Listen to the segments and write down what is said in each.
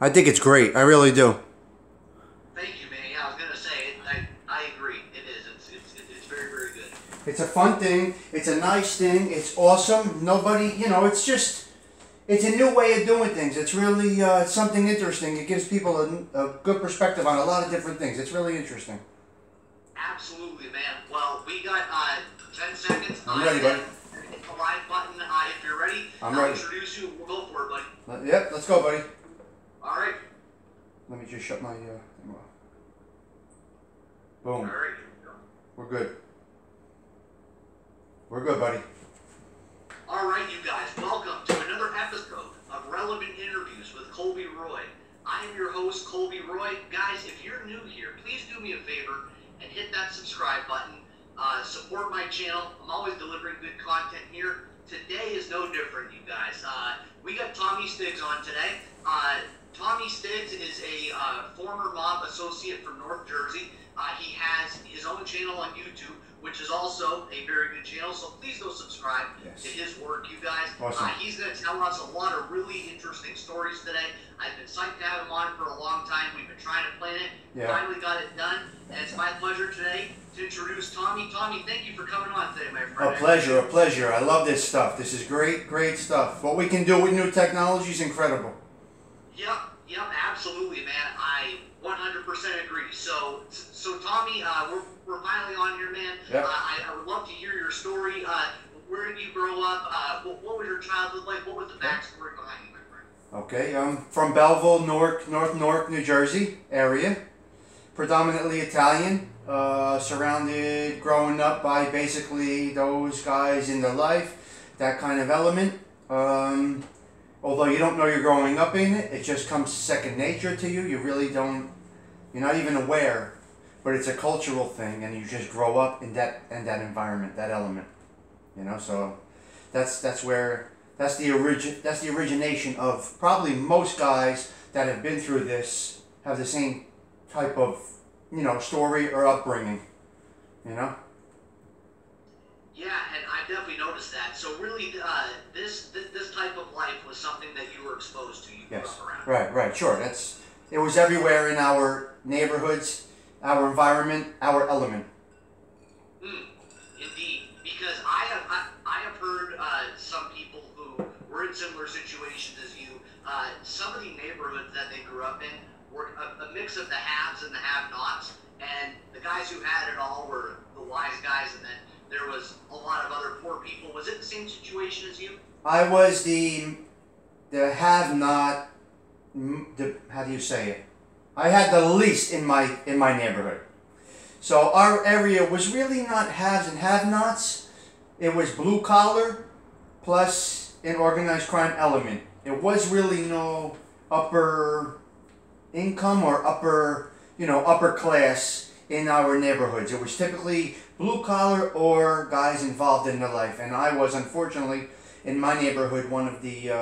I think it's great. I really do. Thank you, man. Yeah, I was gonna say it. I agree. It is. It's very very good. It's a fun thing. It's a nice thing. It's awesome. Nobody, it's just, it's a new way of doing things. It's really it's something interesting. It gives people a good perspective on a lot of different things. It's really interesting. Absolutely, man. Well, we got 10 seconds. I'm ready, buddy. Hit the live button if you're ready. I'm I'll ready. introduce you. We'll go for it, buddy. Yep, let's go, buddy. All right. Let me just shut my thing off. Boom. All right. Here we go. We're good. We're good, buddy. All right, you guys. Welcome to another episode of Relevant Interviews with Colby Roy. I am your host, Colby Roy. Guys, if you're new here, please do me a favor and hit that subscribe button. Support my channel. I'm always delivering good content here. Today is no different, you guys. We got Tommy Stiggs on today. Tommy Stiggs is a former mob associate from North Jersey. He has his own channel on YouTube, which is also a very good channel. So please go subscribe to his work, you guys. Awesome. He's going to tell us a lot of really interesting stories today. I've been psyched to have him on for a long time. We've been trying to plan it. Yeah. Finally got it done. And it's my pleasure today to introduce Tommy. Tommy, thank you for coming on today, my friend. A pleasure, a pleasure. I love this stuff. This is great, great stuff. What we can do with new technology is incredible. Yep, absolutely, man. I 100% agree. So Tommy, we're finally on here, man. Yep. I would love to hear your story. Where did you grow up? What was your childhood like? What was the backstory behind you, my friend? Okay, I'm from Belleville, North Newark, New Jersey area. Predominantly Italian. Surrounded growing up by basically those guys in their life, that kind of element. Although you don't know you're growing up in it, it just comes second nature to you. You really don't, you're not even aware, but it's a cultural thing, and you just grow up in that environment, that element. So that's the origination of probably most guys that have been through this have the same type of story or upbringing. Yeah, and I definitely noticed that. So really, this type of life was something that you were exposed to. You grew up around. Right, sure. It was everywhere in our neighborhoods, our environment, our element. Indeed, because I have heard some people who were in similar situations as you. Some of the neighborhoods that they grew up in were a mix of the haves and the have-nots, and the guys who had it all were the wise guys, and then there was a lot of other poor people. Was it the same situation as you? I was the have-not. How do you say it? I had the least in my neighborhood. So our area was really not haves and have-nots. It was blue collar plus an organized crime element. It was really no upper income or upper class in our neighborhoods. It was typically blue collar or guys involved in their life, and I was unfortunately in my neighborhood one of the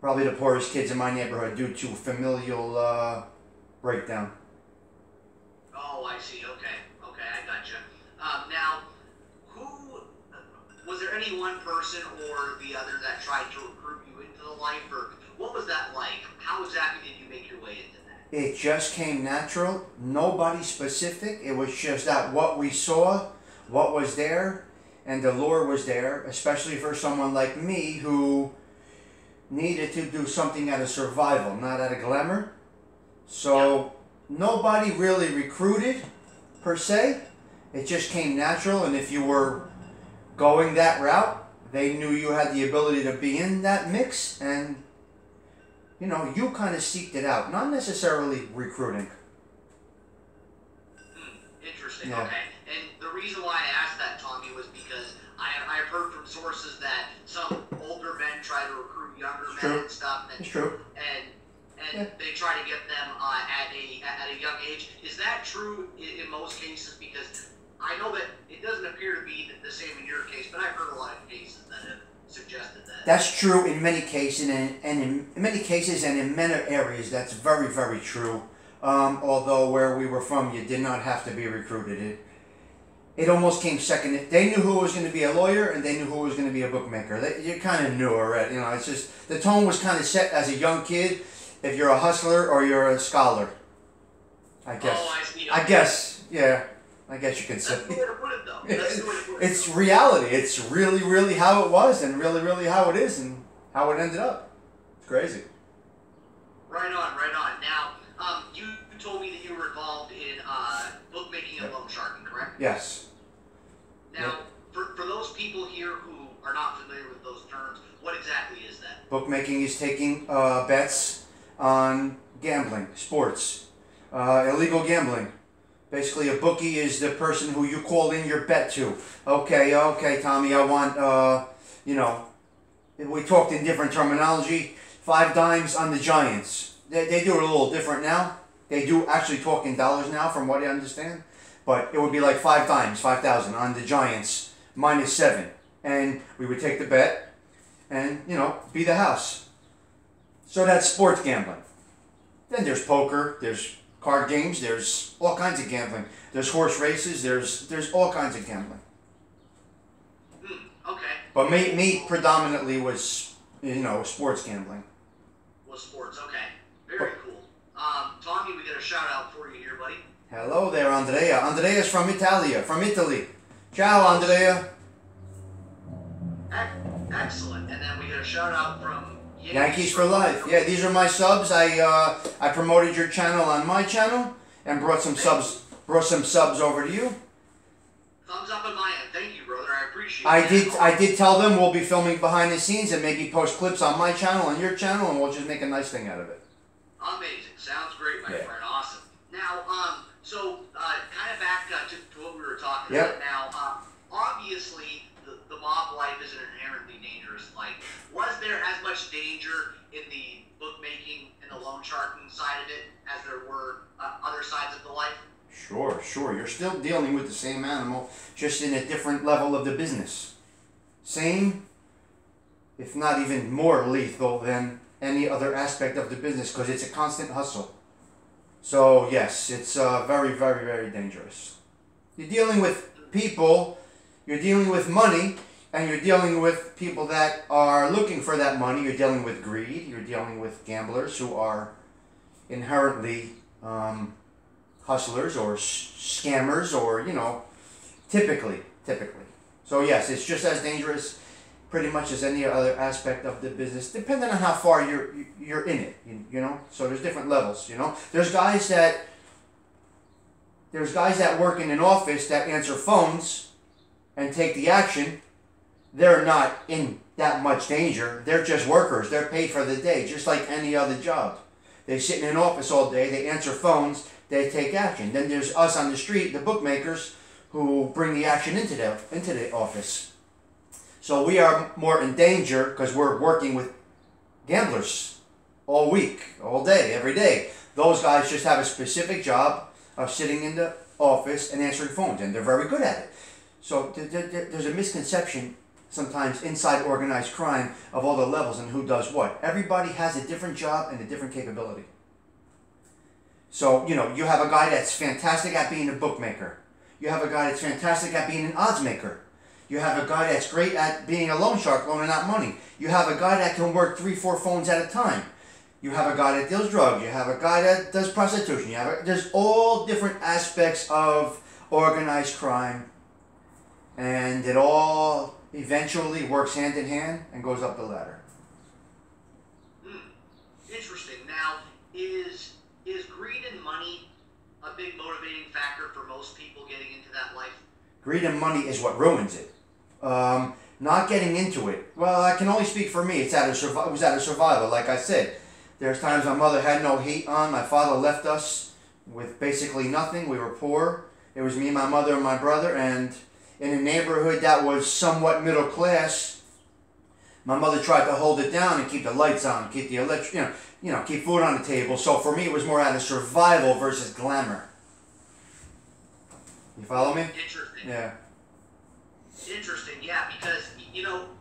probably the poorest kids in my neighborhood due to familial breakdown. Oh, I see. Okay, I gotcha. Now, who was there? Any one person or the other that tried to recruit you into the life, or what was that like? How exactly did you make your way into that? It just came natural. Nobody specific. It was just that what we saw, what was there, and the lure was there, especially for someone like me who needed to do something out of survival, not out of glamour. So nobody really recruited, per se. It just came natural, and if you were going that route, they knew you had the ability to be in that mix, and you kind of seeked it out, not necessarily recruiting. Interesting. Yeah. Okay. And the reason why I asked that, Tommy, was because I've heard from sources that some older men try to recruit younger men and stuff. And, it's true. And they try to get them at a young age. Is that true in most cases? Because I know that it doesn't appear to be the same in your case, but I've heard a lot of cases that have suggested that. That's true in many cases, and in many cases and in many areas, that's very, very true. Although where we were from, you did not have to be recruited. It almost came second. They knew who was going to be a lawyer, and they knew who was going to be a bookmaker. You kind of knew already. It's just the tone was kind of set as a young kid. if you're a hustler or you're a scholar. I guess. Oh, I see. I guess. Yeah. I guess you could say. That's the way to put it, though. That's the way to put it. It's reality. It's really, really how it was, and really, really how it is, and how it ended up. It's crazy. Right on, right on. Now, you told me that you were involved in bookmaking and loan sharking, correct? Yes. Now, for those people here who are not familiar with those terms, what exactly is that? Bookmaking is taking bets on gambling, sports, illegal gambling. Basically, a bookie is the person who you call in your bet to. Okay, Tommy, I want, we talked in different terminology. 5 dimes on the Giants. They do it a little different now. They do actually talk in dollars now, from what I understand. But it would be like 5 dimes, 5,000 on the Giants, -7. And we would take the bet and, be the house. So that's sports gambling. Then there's poker, there's card games, there's all kinds of gambling. There's horse races, there's all kinds of gambling. Okay. But me predominantly was, sports gambling. Was sports, okay. Very cool. Tommy, we got a shout out for you here, buddy. Hello there, Andrea. Andrea's from Italy. Ciao, Andrea. Excellent. And then we got a shout out from Yankees for life. Yeah, these are my subs. I promoted your channel on my channel and brought some subs over to you. Thumbs up on my end. Thank you, brother. I appreciate it. I did tell them we'll be filming behind the scenes and maybe post clips on my channel and your channel, and we'll just make a nice thing out of it. Amazing. Sounds great, my friend. Awesome. Now, so kind of back to what we were talking about now. Obviously, the mob life is an inherently dangerous life. Was there as much danger in the bookmaking and the loan sharking side of it as there were other sides of the life? Sure. You're still dealing with the same animal, just in a different level of the business. Same, if not even more lethal than any other aspect of the business, because it's a constant hustle. So yes, it's very, very, very dangerous. You're dealing with people, you're dealing with money, and you're dealing with people that are looking for that money. You're dealing with greed. You're dealing with gamblers who are inherently hustlers or scammers, or typically. So yes, it's just as dangerous, pretty much, as any other aspect of the business, depending on how far you're in it. So there's different levels. There's guys that work in an office that answer phones and take the action. They're not in that much danger. They're just workers. They're paid for the day, just like any other job. They sit in an office all day. They answer phones. They take action. Then there's us on the street, the bookmakers, who bring the action into the office. So we are more in danger because we're working with gamblers all week, all day, every day. Those guys just have a specific job of sitting in the office and answering phones, and they're very good at it. So there's a misconception sometimes inside organized crime of all the levels and who does what. Everybody has a different job and a different capability. So, you have a guy that's fantastic at being a bookmaker. You have a guy that's fantastic at being an odds maker. You have a guy that's great at being a loan shark, loaning out money. You have a guy that can work 3-4 phones at a time. You have a guy that deals drugs. You have a guy that does prostitution. There's all different aspects of organized crime, and it all eventually works hand in hand and goes up the ladder. Interesting. Now, is greed and money a big motivating factor for most people getting into that life? Greed and money is what ruins it. Not getting into it. Well, I can only speak for me. It was out of survival, like I said. There's times my mother had no heat on. My father left us with basically nothing. We were poor. It was me, my mother, and my brother. And in a neighborhood that was somewhat middle class, my mother tried to hold it down and keep the lights on, keep the electric, keep food on the table. So for me, it was more out of survival versus glamour. You follow me? Interesting. Yeah. Interesting, yeah, because,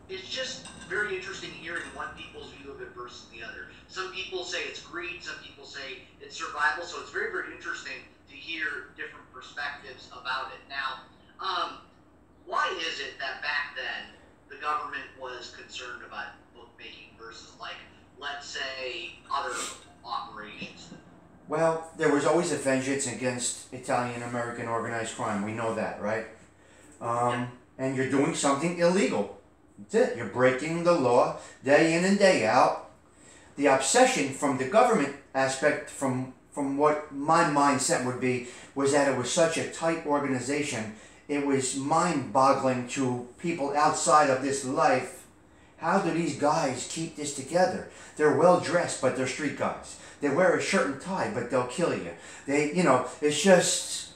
it's just very interesting hearing one people's view of it versus the other. Some people say it's greed, some people say it's survival, so it's very, very interesting to hear different perspectives about it. Now, why is it that back then the government was concerned about bookmaking versus, let's say, other Well, there was always a vengeance against Italian-American organized crime. We know that, right? And you're doing something illegal. That's it. You're breaking the law day in and day out. The obsession from the government aspect, from what my mindset would be, was that it was such a tight organization. It was mind-boggling to people outside of this life. How do these guys keep this together? They're well-dressed, but they're street guys. They wear a shirt and tie, but they'll kill you. They, it's just,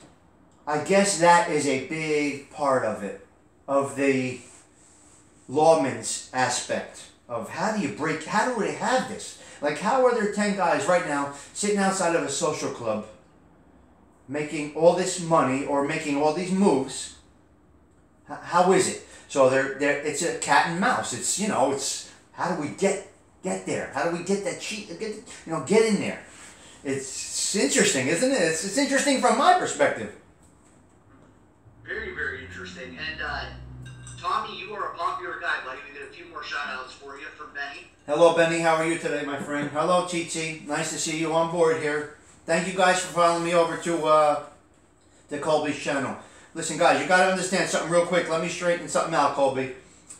I guess that is a big part of it, of the lawman's aspect of how do they have this? Like, how are there 10 guys right now sitting outside of a social club making all this money or making all these moves? How is it? So it's a cat and mouse. It's how do we get there? How do we get that get in there? It's interesting, isn't it? It's interesting from my perspective. Very, very interesting. And Tommy, you are a popular guy, buddy. We get a few more shout-outs for you from Benny. Hello, Benny. How are you today, my friend? Hello, Titi. Nice to see you on board here. Thank you guys for following me over to Colby's channel. Listen, guys, you got to understand something real quick. Let me straighten something out, Colby.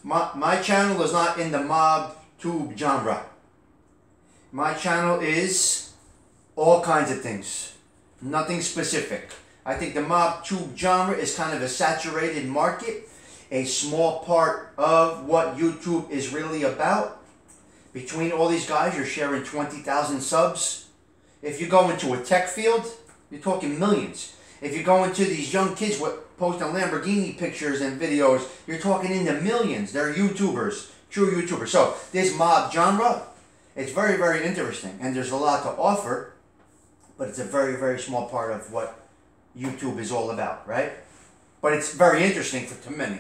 My channel is not in the mob tube genre. My channel is all kinds of things. Nothing specific. I think the mob tube genre is kind of a saturated market. A small part of what YouTube is really about. Between all these guys, you're sharing 20,000 subs. If you go into a tech field, you're talking millions. If you go into these young kids posting Lamborghini pictures and videos, you're talking in the millions. They're YouTubers, true YouTubers. So this mob genre, it's very, very interesting. And there's a lot to offer, but it's a very, very small part of what YouTube is all about, right? But it's very interesting to many.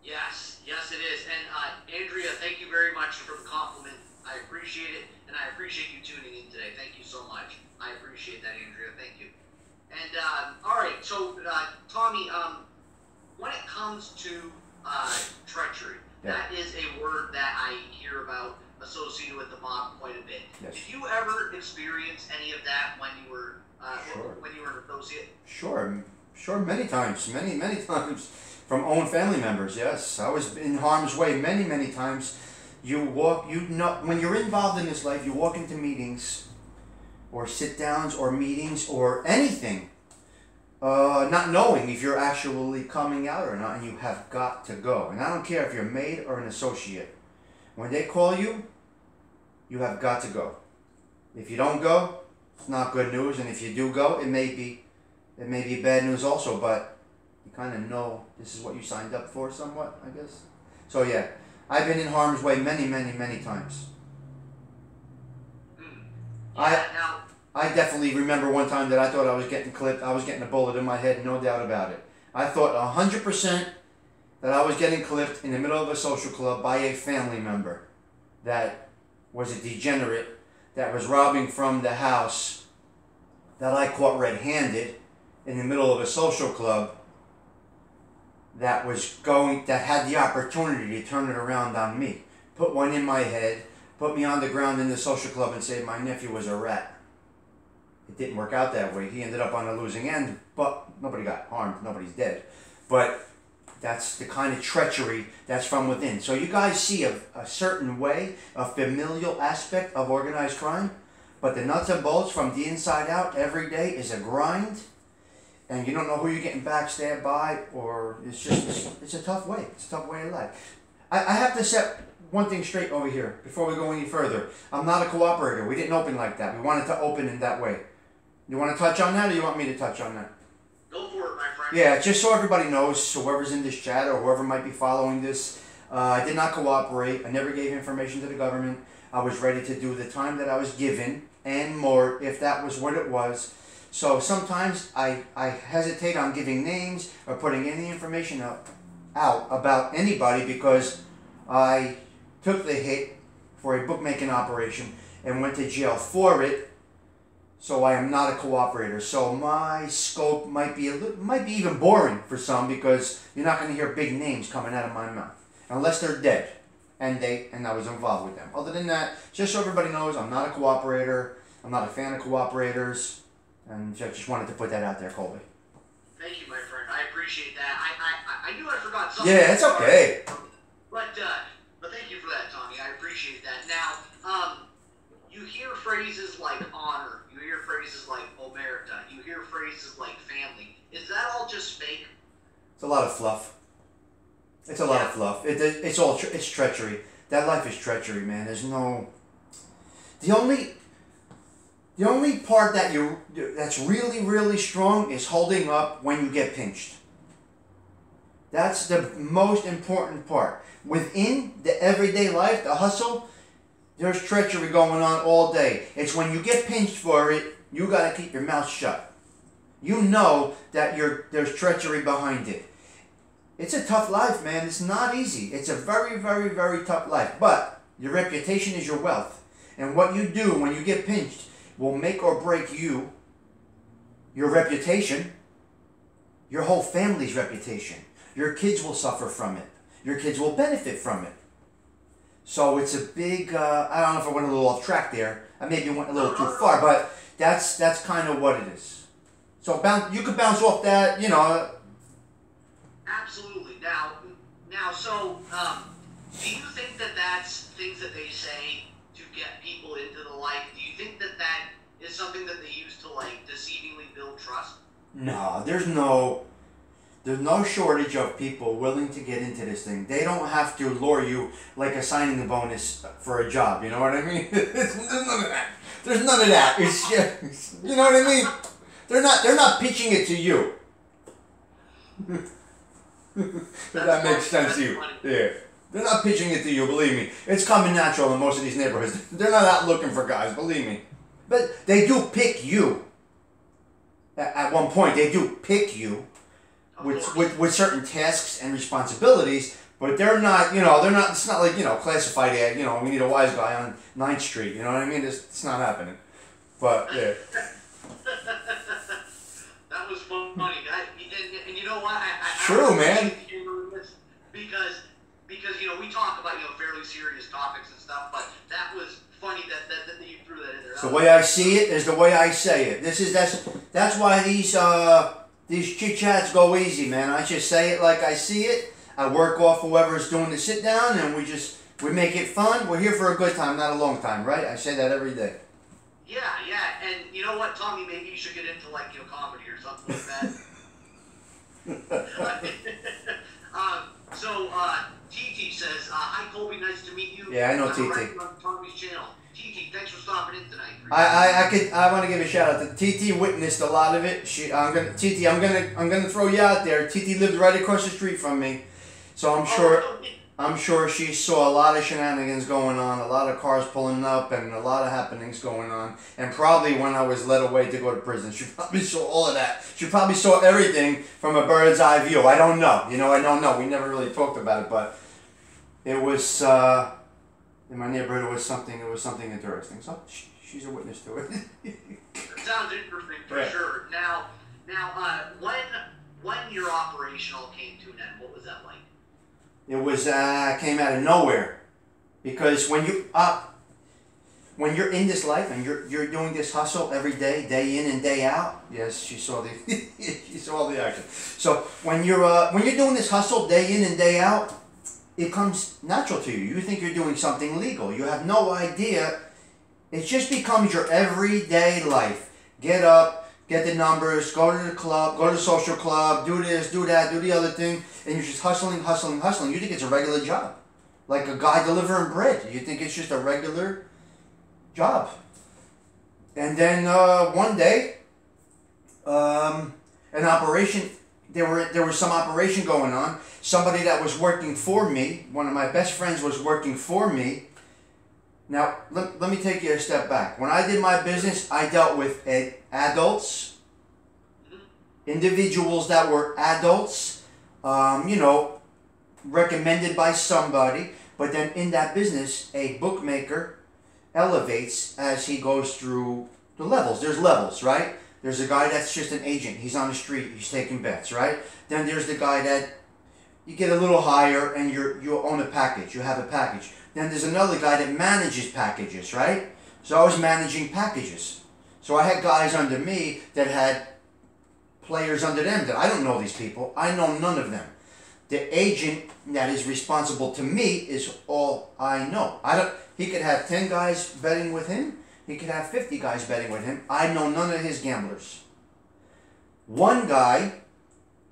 Yes, it is. And Andrea, thank you very much for the compliment. I appreciate it, and I appreciate you tuning in today. Thank you so much. I appreciate that, Andrea. Thank you. And all right, so Tommy, when it comes to treachery, that is a word that I hear about associated with the mob quite a bit. Yes. Did you ever experience any of that when you were Sure. when you were an associate? Sure, many times, many times. From own family members, yes. I was in harm's way many times. When you're involved in this life, you walk into meetings or sit-downs or meetings or anything, not knowing if you're actually coming out or not, and you have got to go. And I don't care if you're a maid or an associate. When they call you, you have got to go. If you don't go, it's not good news, and if you do go, it may be bad news also, but you kind of know this is what you signed up for somewhat, I guess. So yeah, I've been in harm's way many times. Yeah, I definitely remember one time that I thought I was getting clipped. I was getting a bullet in my head, no doubt about it. I thought 100% that I was getting clipped in the middle of a social club by a family member that was a degenerate that was robbing from the house that I caught red-handed in the middle of a social club that had the opportunity to turn it around on me. Put one in my head, put me on the ground in the social club and say my nephew was a rat. It didn't work out that way. He ended up on the losing end, but nobody got harmed, nobody's dead. But that's the kind of treachery that's from within. So you guys see a certain way, a familial aspect of organized crime, but the nuts and bolts from the inside out every day is a grind. And you don't know who you're getting backstabbed by, or it's a tough way. It's a tough way of life. I have to set one thing straight over here before we go any further. I'm not a cooperator. We didn't open like that. We wanted to open in that way. You want to touch on that, or you want me to touch on that? Go for it, my friend. Yeah, just so everybody knows, whoever's in this chat or whoever might be following this, I did not cooperate. I never gave information to the government. I was ready to do the time that I was given and more, if that was what it was. So sometimes I hesitate on giving names or putting any information out about anybody because I took the hit for a bookmaking operation and went to jail for it. So I am not a cooperator. So my scope might be even boring for some because you're not going to hear big names coming out of my mouth unless they're dead and I was involved with them. Other than that, just so everybody knows, I'm not a cooperator. I'm not a fan of cooperators, and I just wanted to put that out there, Colby. Thank you, my friend. I appreciate that. I knew I forgot something. Yeah, it's okay. But thank you for that, Tommy. I appreciate that. Now, you hear phrases like honor. You hear phrases like omerta. You hear phrases like family. Is that all just fake? It's a lot of fluff. It's a lot of fluff. It's treachery. That life is treachery, man. There's no. The only part that's really, really strong is holding up when you get pinched. That's the most important part. Within the everyday life, the hustle, there's treachery going on all day. It's when you get pinched for it, you got to keep your mouth shut. You know that there's treachery behind it. It's a tough life, man. It's not easy. It's a very, very, very tough life. But your reputation is your wealth. And what you do when you get pinched will make or break you, your reputation, your whole family's reputation. Your kids will suffer from it. Your kids will benefit from it. So it's a big, I don't know if I went a little off track there. I maybe went a little too far, but that's kind of what it is. So you could bounce off that, you know. Absolutely. Now, so, do you think that that's things that they say to get people into the life? Do you think that is something that they use to, like, deceivingly build trust? No, there's no shortage of people willing to get into this thing. They don't have to lure you like a signing bonus for a job. You know what I mean? There's none of that. There's none of that. It's just, you know what I mean? They're not pitching it to you. If that makes sense to you. Yeah. They're not pitching it to you, believe me. It's coming natural in most of these neighborhoods. They're not out looking for guys, believe me. But they do pick you. At one point, they do pick you with certain tasks and responsibilities, but they're not, it's not like, classified ad, we need a wise guy on 9th Street, you know what I mean? It's not happening. But, yeah. That was funny. And you know what? True, man. Because we talk about, fairly serious topics and stuff, but that was funny that you threw that in there. The way I see it is the way I say it. That's why these chit-chats go easy, man. I just say it like I see it. I work off whoever's doing the sit-down, and we make it fun. We're here for a good time, not a long time, right? I say that every day. Yeah. And you know what, Tommy? Maybe you should get into, comedy or something like that. So, TT says, hi, Colby. Nice to meet you. Yeah, I know TT. Right on Tommy's channel. TT, thanks for stopping in tonight. I want to give a shout out to TT. Witnessed a lot of it. I'm gonna throw you out there. TT lived right across the street from me, so I'm sure she saw a lot of shenanigans going on, a lot of cars pulling up, and a lot of happenings going on. And probably when I was led away to go to prison, she probably saw all of that. She probably saw everything from a bird's eye view. I don't know. I don't know. We never really talked about it, but it was. In my neighborhood, it was something interesting. So she's a witness to it. It sounds interesting for sure. Now, when your operation all came to an end, what was that like? It was came out of nowhere, because when you're in this life and you're doing this hustle every day in and day out. Yes, she saw the action. So when you're doing this hustle day in and day out, it comes natural to you. You think you're doing something legal. You have no idea. It just becomes your everyday life. Get up, get the numbers, go to the club, go to the social club, do this, do that, do the other thing, and you're just hustling. You think it's a regular job. Like a guy delivering bread. You think it's just a regular job. And then one day, an operation, there was some operation going on. Somebody that was working for me, one of my best friends was working for me. Now, let me take you a step back. When I did my business, I dealt with adults, individuals that were adults, recommended by somebody. But then in that business, a bookmaker elevates as he goes through the levels. There's levels, right? There's a guy that's just an agent. He's on the street. He's taking bets, right? Then there's the guy that you get a little higher and you own a package. You have a package. Then there's another guy that manages packages, right? So I was managing packages. So I had guys under me that had players under them that I don't know these people. I know none of them. The agent that is responsible to me is all I know. He could have 10 guys betting with him. He could have 50 guys betting with him. I know none of his gamblers. One guy,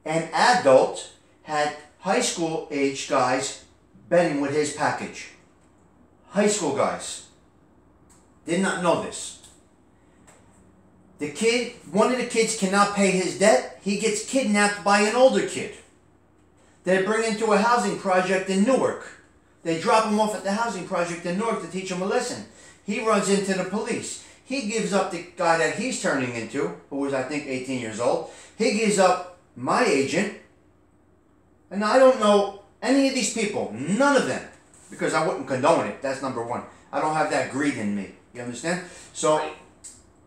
an adult, had high school age guys betting with his package. High school guys. Did not know this. One of the kids cannot pay his debt. He gets kidnapped by an older kid. They bring him to a housing project in Newark. They drop him off at the housing project in Newark to teach him a lesson. He runs into the police. He gives up the guy that he's turning into, who was I think 18 years old. He gives up my agent. And I don't know any of these people, none of them, because I wouldn't condone it. That's number one. I don't have that greed in me. You understand? So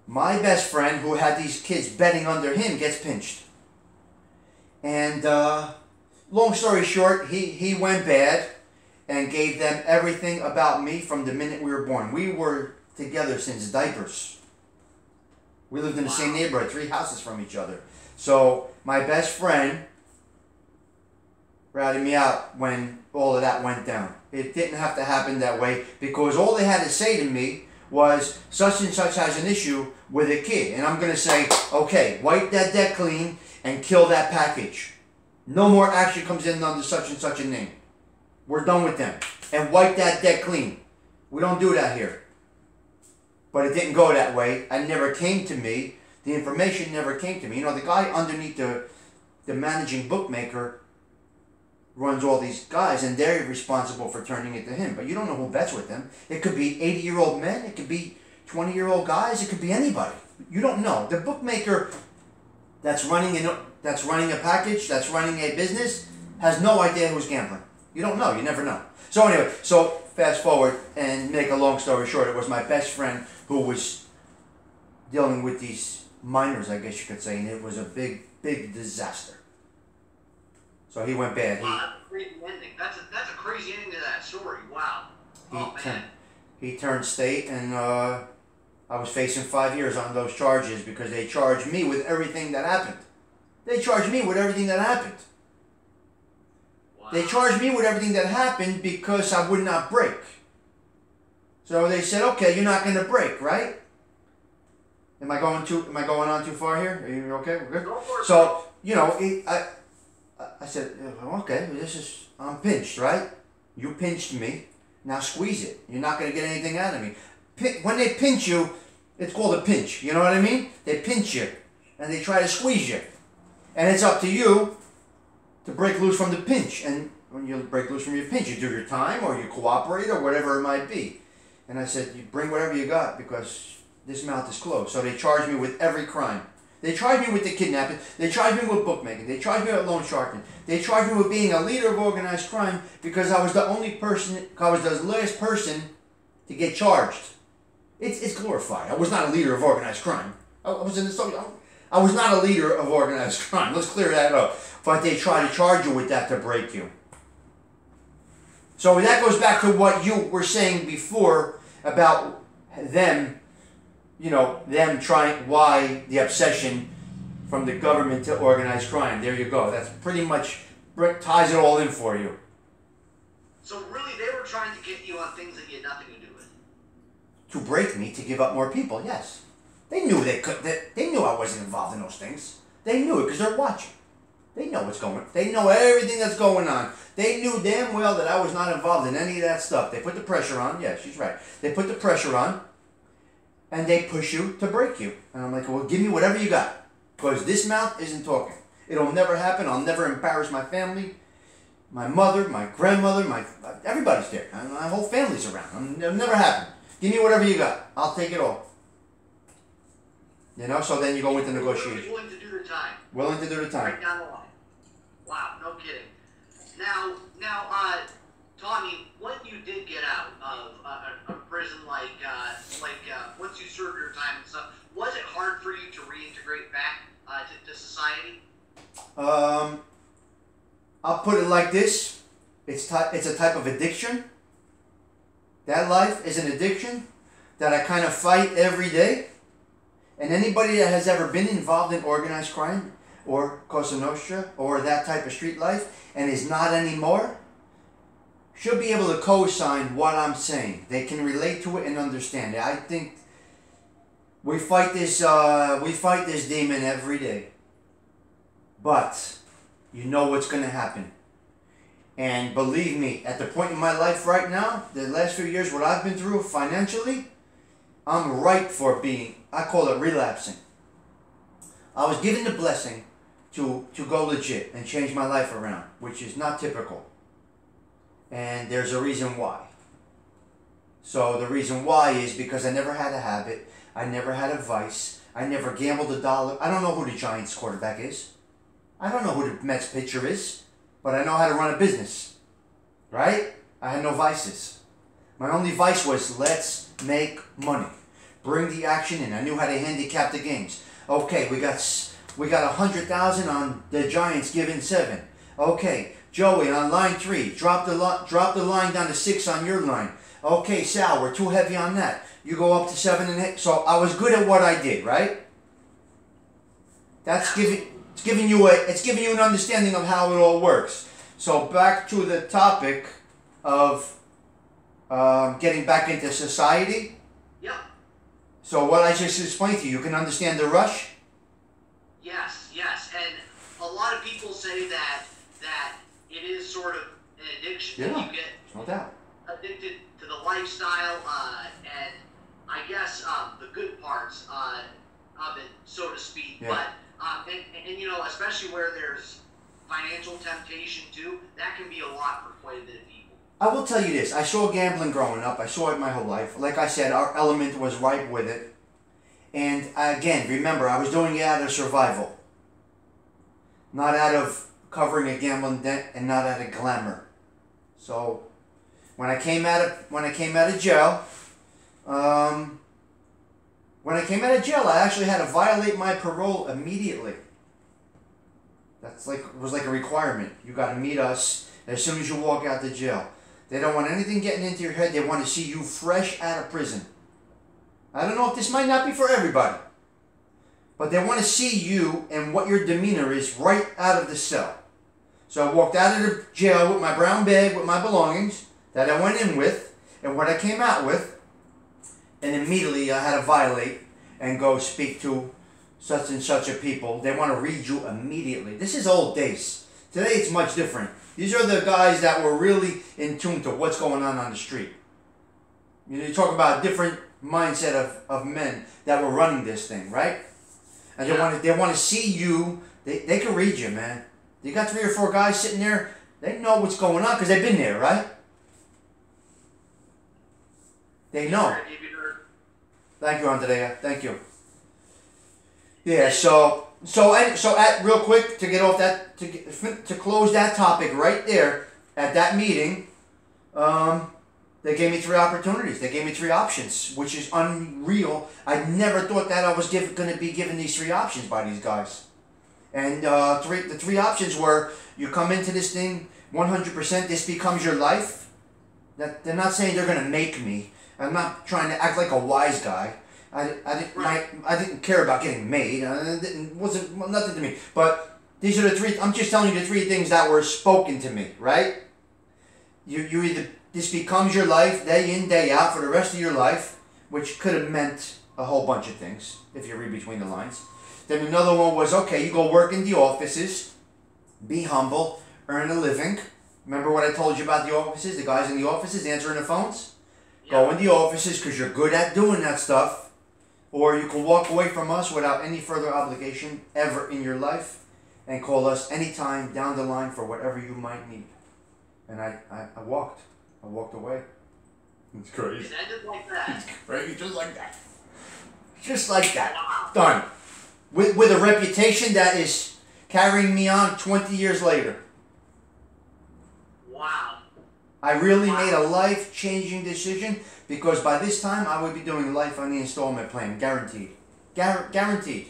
my best friend who had these kids betting under him gets pinched. And long story short, he went bad and gave them everything about me from the minute we were born. We were together since diapers. We lived in the same neighborhood, 3 houses from each other. So my best friend ratted me out when all of that went down. It didn't have to happen that way because all they had to say to me was such and such has an issue with a kid. And I'm going to say, okay, wipe that debt clean and kill that package. No more action comes in under such and such a name. We're done with them. And wipe that debt clean. We don't do that here. But it didn't go that way. It never came to me. The information never came to me. You know, the guy underneath the managing bookmaker runs all these guys, and they're responsible for turning it to him. But you don't know who bets with them. It could be 80-year-old men. It could be 20-year-old guys. It could be anybody. You don't know. The bookmaker that's running a package, that's running a business, has no idea who's gambling. You don't know. You never know. So anyway, fast forward and make a long story short, it was my best friend who was dealing with these minors, I guess you could say, and it was a big, big disaster. So he went bad. Wow, that's a crazy ending. That's a crazy ending to that story. Wow. He turned state, and I was facing 5 years on those charges because they charged me with everything that happened. They charged me with everything that happened. Wow. They charged me with everything that happened because I would not break. So they said, okay, you're not going to break, right? Am I going on too far here? Are you okay? We're good? So, you know, I said, okay, I'm pinched, right? You pinched me. Now squeeze it. You're not going to get anything out of me. When they pinch you, it's called a pinch. You know what I mean? They pinch you, and they try to squeeze you. And it's up to you to break loose from the pinch. And when you break loose from your pinch, you do your time, or you cooperate, or whatever it might be. And I said, you bring whatever you got, because this mouth is closed. So they charged me with every crime. They charged me with the kidnapping. They charged me with bookmaking. They charged me with loan sharking. They charged me with being a leader of organized crime because I was the last person to get charged. It's glorified. I was not a leader of organized crime. I was not a leader of organized crime. Let's clear that up. But they try to charge you with that to break you. So that goes back to what you were saying before about them, them trying, why the obsession from the government to organized crime. There you go. That's pretty much ties it all in for you. So really, they were trying to get you on things that you had nothing to do with. To break me, to give up more people, yes. They knew they knew I wasn't involved in those things. They knew it because they're watching. They know what's going on. They know everything that's going on. They knew damn well that I was not involved in any of that stuff. They put the pressure on. Yeah, she's right. They put the pressure on, and they push you to break you. And I'm like, well, give me whatever you got, because this mouth isn't talking. It'll never happen. I'll never embarrass my family, my mother, my grandmother, everybody's there. My whole family's around. It'll never happen. Give me whatever you got. I'll take it all. So then you go into negotiation. Willing to do the time. Willing to do the time. Right down the line. Wow, no kidding. Now, Tommy, when you did get out of a prison, once you served your time and stuff, was it hard for you to reintegrate back to society? I'll put it like this: it's a type of addiction. That life is an addiction, that I kind of fight every day. And anybody that has ever been involved in organized crime or Cosa Nostra or that type of street life and is not anymore should be able to co-sign what I'm saying. They can relate to it and understand it. I think we fight this demon every day. But you know what's going to happen. And believe me, at the point in my life right now, the last few years, what I've been through financially, I'm ripe for being, I call it relapsing. I was given the blessing to go legit and change my life around, which is not typical. And there's a reason why. So the reason why is because I never had a habit. I never had a vice. I never gambled a dollar. I don't know who the Giants quarterback is. I don't know who the Mets pitcher is. But I know how to run a business. Right? I had no vices. My only vice was let's make money. Bring the action in. I knew how to handicap the games. Okay, we got 100,000 on the Giants giving 7. Okay, Joey on line 3, drop the line down to 6 on your line. Okay, Sal, we're too heavy on that. You go up to 7 and 8. So I was good at what I did, right? It's giving you an understanding of how it all works. So back to the topic of getting back into society. Yep. So what I just explained to you, you can understand the rush? Yes, yes. And a lot of people say that it is sort of an addiction. Yeah, that you get no doubt. addicted to the lifestyle, and I guess the good parts of it, so to speak. Yeah. But and you know, especially where there's financial temptation too, that can be a lot for quite a bit of people. I will tell you this. I saw gambling growing up. I saw it my whole life. Like I said, our element was ripe with it. And again, remember, I was doing it out of survival. Not out of covering a gambling debt and not out of glamour. So when I came out of jail, I actually had to violate my parole immediately. It was like a requirement. You got to meet us as soon as you walk out the jail. They don't want anything getting into your head. They want to see you fresh out of prison. I don't know if this might not be for everybody, but they want to see you and what your demeanor is right out of the cell. So I walked out of the jail with my brown bag with my belongings that I went in with and what I came out with, and immediately I had to violate and go speak to such and such a people. They want to read you immediately. This is old days. Today it's much different. These are the guys that were really in tune to what's going on the street. You know, you talk about a different mindset of men that were running this thing, right? And they want to see you. They can read you, man. You got 3 or 4 guys sitting there. They know what's going on because they've been there, right? They know. Thank you, Andrea. Thank you. Yeah. So real quick to get off that to close that topic right there at that meeting, they gave me 3 opportunities. They gave me 3 options, which is unreal. I never thought that I was going to be given these 3 options by these guys. And the 3 options were: you come into this thing 100%. This becomes your life. That they're not saying they're going to make me. I'm not trying to act like a wise guy. I didn't care about getting made. It wasn't nothing to me. But these are the 3. I'm just telling you the 3 things that were spoken to me. Right? You either this becomes your life day in day out for the rest of your life, which could have meant a whole bunch of things if you read between the lines. Then another one was, okay, you go work in the offices, be humble, earn a living. Remember what I told you about the offices? The guys in the offices answering the phones? Yeah. Go in the offices because you're good at doing that stuff. Or you can walk away from us without any further obligation ever in your life and call us anytime down the line for whatever you might need. And I walked. I walked away. It's crazy. It ended like that. It's crazy, just like that. Just like that. Wow. Done. With a reputation that is carrying me on 20 years later. Wow. I really made a life-changing decision because by this time I would be doing life on the installment plan. Guaranteed. Guaranteed.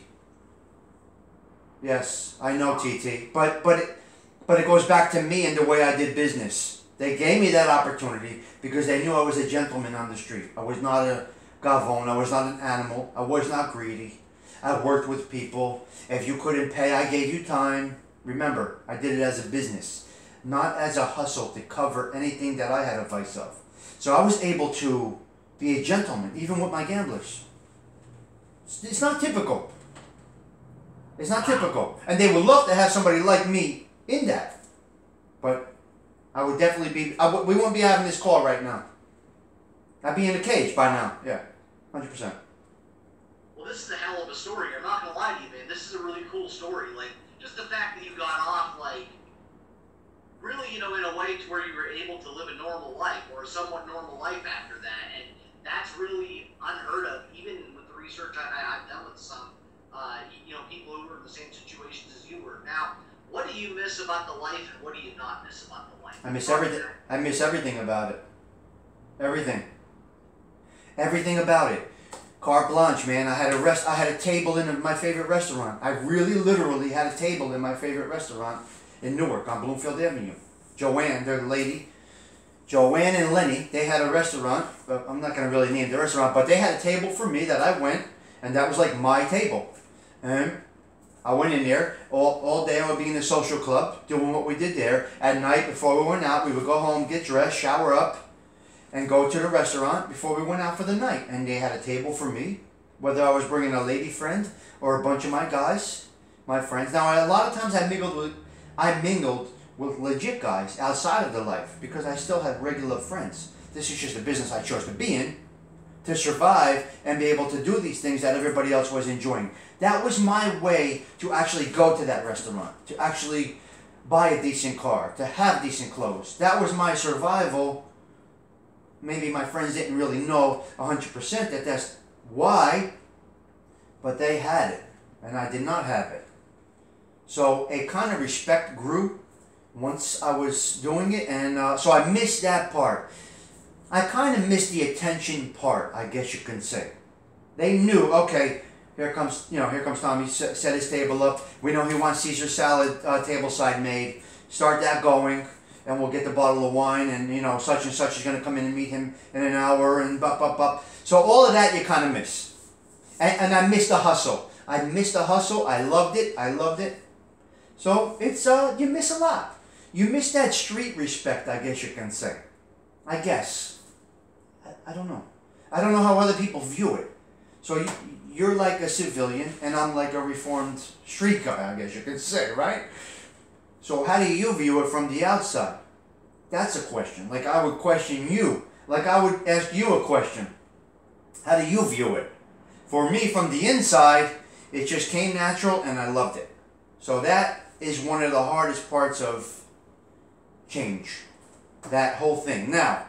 Yes, I know, TT. But it goes back to me and the way I did business. They gave me that opportunity because they knew I was a gentleman on the street. I was not gavon. I was not an animal. I was not greedy. I worked with people. If you couldn't pay, I gave you time. Remember, I did it as a business, not as a hustle to cover anything that I had a vice of. So I was able to be a gentleman, even with my gamblers. It's not typical. It's not typical. And they would love to have somebody like me in that. But I would definitely be, we wouldn't be having this call right now. I'd be in a cage by now. Yeah, 100%. Well, this is a hell of a story. I'm not going to lie to you, man. This is a really cool story. Like, just the fact that you got off, like, really, you know, in a way to where you were able to live a normal life or a somewhat normal life after that. And that's really unheard of, even with the research I've done with some, you know, people who were in the same situations as you were. Now, what do you miss about the life and what do you not miss about the life? I miss everything. I miss everything about it. Everything. Everything about it. Carte blanche, man. I had a table in my favorite restaurant. I really, literally had a table in my favorite restaurant in Newark on Bloomfield Avenue. Joanne, their lady, Joanne and Lenny, they had a restaurant. I'm not going to really name the restaurant, but they had a table for me that I went, and that was like my table. And I went in there all day. I would be in the social club doing what we did there. At night, before we went out, we would go home, get dressed, shower up, and go to the restaurant before we went out for the night. And they had a table for me, whether I was bringing a lady friend or a bunch of my guys, my friends. Now, a lot of times I mingled with legit guys outside of the life because I still had regular friends. This is just a business I chose to be in to survive and be able to do these things that everybody else was enjoying. That was my way to actually go to that restaurant, to actually buy a decent car, to have decent clothes. That was my survival. Maybe my friends didn't really know 100% that that's why, but they had it, and I did not have it. So a kind of respect grew once I was doing it, and so I missed that part. I kind of missed the attention part, I guess you can say. They knew, okay, here comes Tommy, set his table up. We know he wants Caesar salad table side made. Start that going. And we'll get the bottle of wine, and you know, such and such is going to come in and meet him in an hour, and bop. So all of that you kind of miss. And I missed the hustle. I missed the hustle. I loved it. So it's, you miss a lot. You miss that street respect, I guess you can say. I guess. I don't know. I don't know how other people view it. So you're like a civilian, and I'm like a reformed street guy, I guess you could say, right? So how do you view it from the outside? That's a question. Like I would question you. Like I would ask you a question. How do you view it? For me, from the inside, it just came natural and I loved it. So that is one of the hardest parts of change. That whole thing. Now,